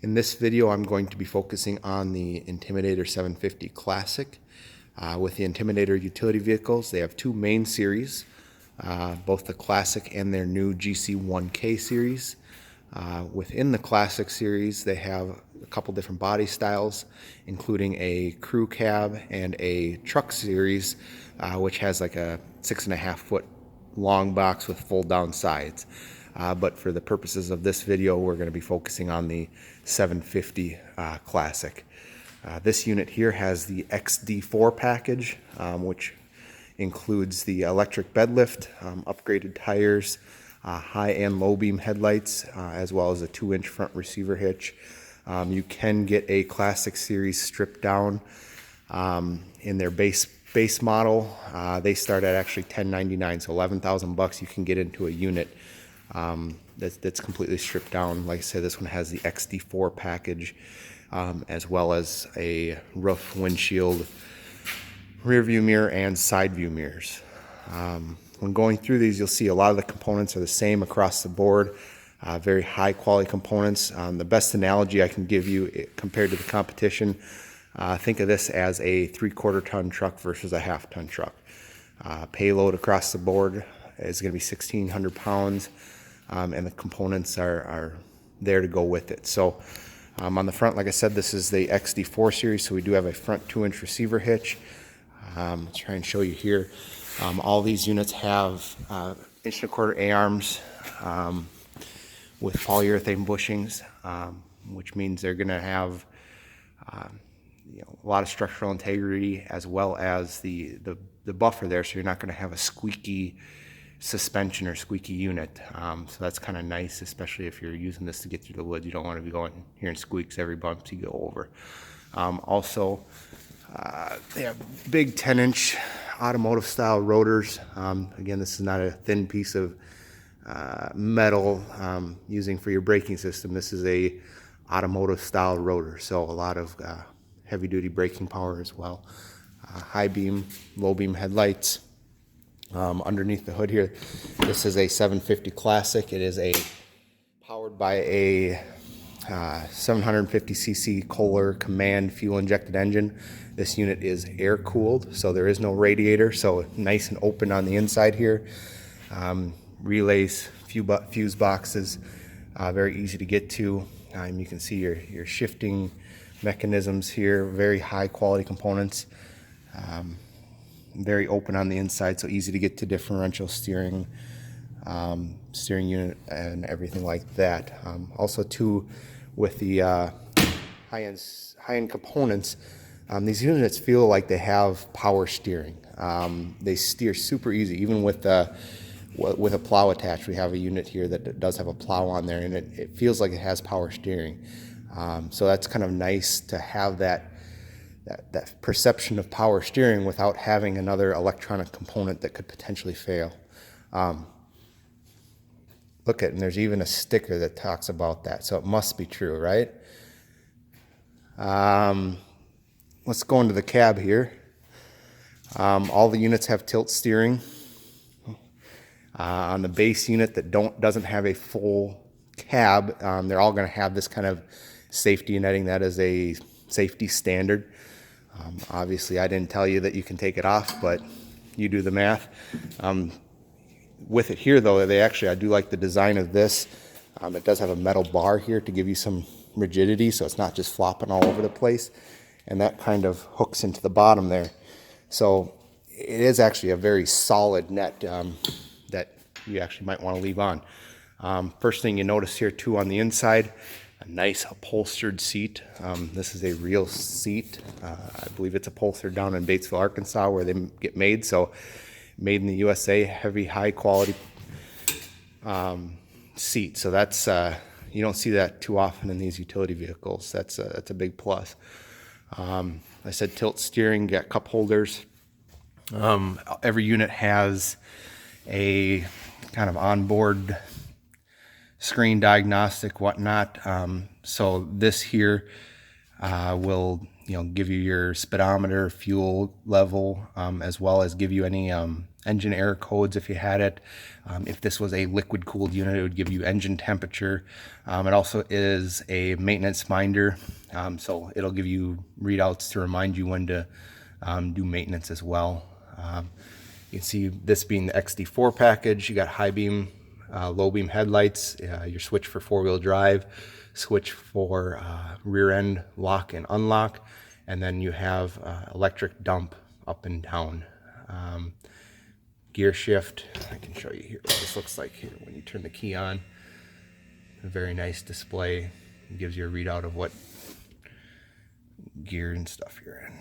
In this video, I'm going to be focusing on the Intimidator 750 Classic. With the Intimidator utility vehicles, they have two main series, both the Classic and their new GC1K series. Within the Classic series, they have a couple different body styles, including a crew cab and a truck series, which has like a 6.5 foot long box with fold down sides. But for the purposes of this video, we're going to be focusing on the 750 Classic. This unit here has the XD4 package, which includes the electric bed lift, upgraded tires, high and low beam headlights, as well as a 2-inch front receiver hitch. You can get a Classic series stripped down in their base model. They start at actually $1099, so $11,000 you can get into a unit that's completely stripped down. Like I said, this one has the XD4 package, as well as a roof, windshield, rear view mirror, and side view mirrors. When going through these, you'll see a lot of the components are the same across the board. Very high quality components. The best analogy I can give you compared to the competition, think of this as a 3/4 ton truck versus a 1/2 ton truck. Payload across the board is going to be 1,600 pounds, and the components are there to go with it. So on the front, like I said, this is the XD4 series, so we do have a front 2-inch receiver hitch. I'll try and show you here. All these units have 1.25-inch A-arms with polyurethane bushings, which means they're going to have a lot of structural integrity, as well as the buffer there, so you're not going to have a squeaky suspension or squeaky unit. So that's kind of nice, especially if you're using this to get through the woods. You don't want to be going hearing squeaks every bump you go over. Also, they have big 10-inch automotive style rotors. Again, this is not a thin piece of metal using for your braking system. This is a automotive style rotor, so a lot of heavy duty braking power as well. High beam, low beam headlights. Underneath the hood here, this is a 750 Classic. It is powered by a 750cc Kohler Command fuel injected engine. This unit is air cooled, so there is no radiator, so nice and open on the inside here. Relays, fuse boxes, very easy to get to. You can see your shifting mechanisms here, very high quality components. Very open on the inside, so easy to get to differential steering, steering unit, and everything like that. Also, too, with the high-end components, these units feel like they have power steering. They steer super easy, even with a plow attached. We have a unit here that does have a plow on there, and it feels like it has power steering. So that's kind of nice to have that perception of power steering without having another electronic component that could potentially fail. Look at, and there's even a sticker that talks about that, so it must be true, right? Let's go into the cab here. All the units have tilt steering. On the base unit that doesn't have a full cab, they're all going to have this kind of safety netting. That is a safety standard. Obviously, I didn't tell you that you can take it off, but you do the math. With it here, though, I do like the design of this. It does have a metal bar here to give you some rigidity, so it's not just flopping all over the place. And that kind of hooks into the bottom there. So it is actually a very solid net that you actually might want to leave on. First thing you notice here, too, on the inside, a nice upholstered seat. This is a real seat. I believe it's upholstered down in Batesville, Arkansas, where they get made. So made in the USA, heavy, high quality seat. So that's you don't see that too often in these utility vehicles. That's a big plus. I said tilt steering, got cup holders. Every unit has a kind of onboard screen diagnostic, whatnot. So this here will give you your speedometer, fuel level, as well as give you any engine air codes if you had it. If this was a liquid cooled unit, it would give you engine temperature. It also is a maintenance minder, so it'll give you readouts to remind you when to do maintenance as well. You can see this being the XD4 package. You got high beam, low beam headlights, your switch for 4-wheel drive, switch for rear end lock and unlock, and then you have electric dump up and down. Gear shift, I can show you here what this looks like here when you turn the key on. A very nice display. It gives you a readout of what gear and stuff you're in.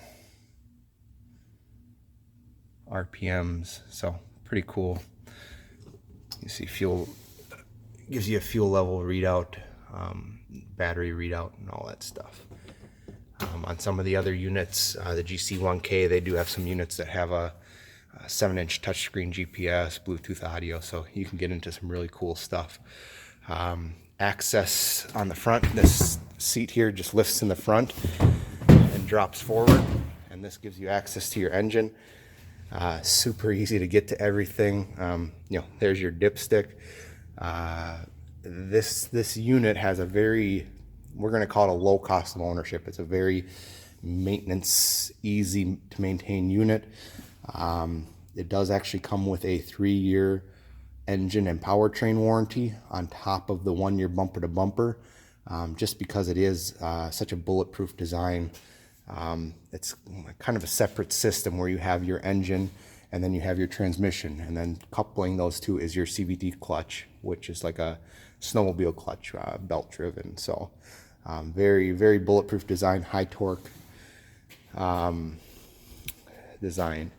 RPMs, so pretty cool. You see fuel, gives you a fuel level readout, battery readout, and all that stuff. On some of the other units, the GC1K, they do have some units that have a 7-inch touchscreen GPS, Bluetooth audio, so you can get into some really cool stuff. Access on the front, this seat here just lifts in the front and drops forward, and this gives you access to your engine. Super easy to get to everything. You know, there's your dipstick. This unit has a very, we're going to call it a low cost of ownership. It's a very maintenance, easy to maintain unit. It does actually come with a 3-year engine and powertrain warranty on top of the 1-year bumper to bumper, just because it is such a bulletproof design. It's kind of a separate system where you have your engine and then you have your transmission, and then coupling those two is your CVT clutch, which is like a snowmobile clutch, belt driven. So very, very bulletproof design, high torque design.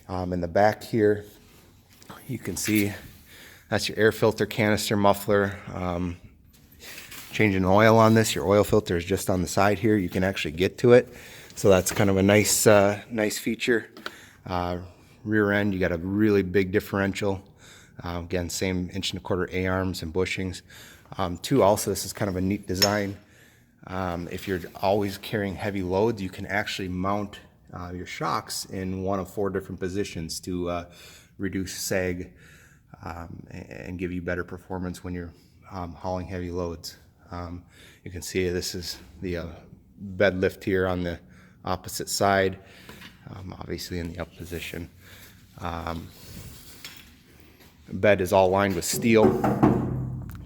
In the back here, you can see that's your air filter canister muffler. Changing oil on this, your oil filter is just on the side here. You can actually get to it, so that's kind of a nice nice feature. Rear end, you got a really big differential. Again, same 1.25-inch A-arms and bushings. Two, also, this is kind of a neat design. If you're always carrying heavy loads, you can actually mount your shocks in one of 4 different positions to reduce sag and give you better performance when you're hauling heavy loads. You can see this is the bed lift here on the opposite side, obviously in the up position. Bed is all lined with steel,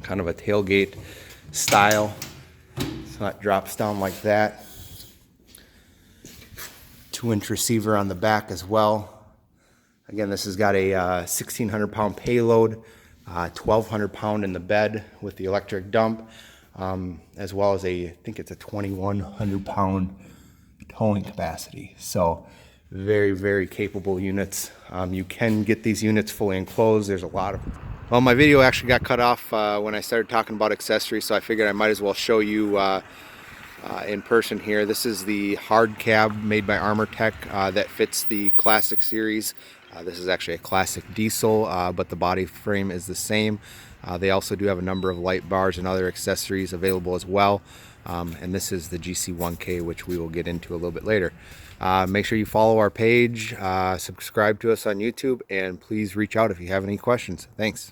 kind of a tailgate style, so that drops down like that. 2-inch receiver on the back as well. Again, this has got a 1,600-pound payload, 1,200 pound in the bed with the electric dump, as well as I think it's a 2,100 pound towing capacity. So very, very capable units. You can get these units fully enclosed. There's a lot of them. Well, my video actually got cut off when I started talking about accessories, so I figured I might as well show you in person here. This is the hard cab made by Armortech that fits the Classic series. This is actually a Classic diesel, but the body frame is the same. They also do have a number of light bars and other accessories available as well. And this is the GC1K, which we will get into a little bit later. Make sure you follow our page, subscribe to us on YouTube, and please reach out if you have any questions. Thanks.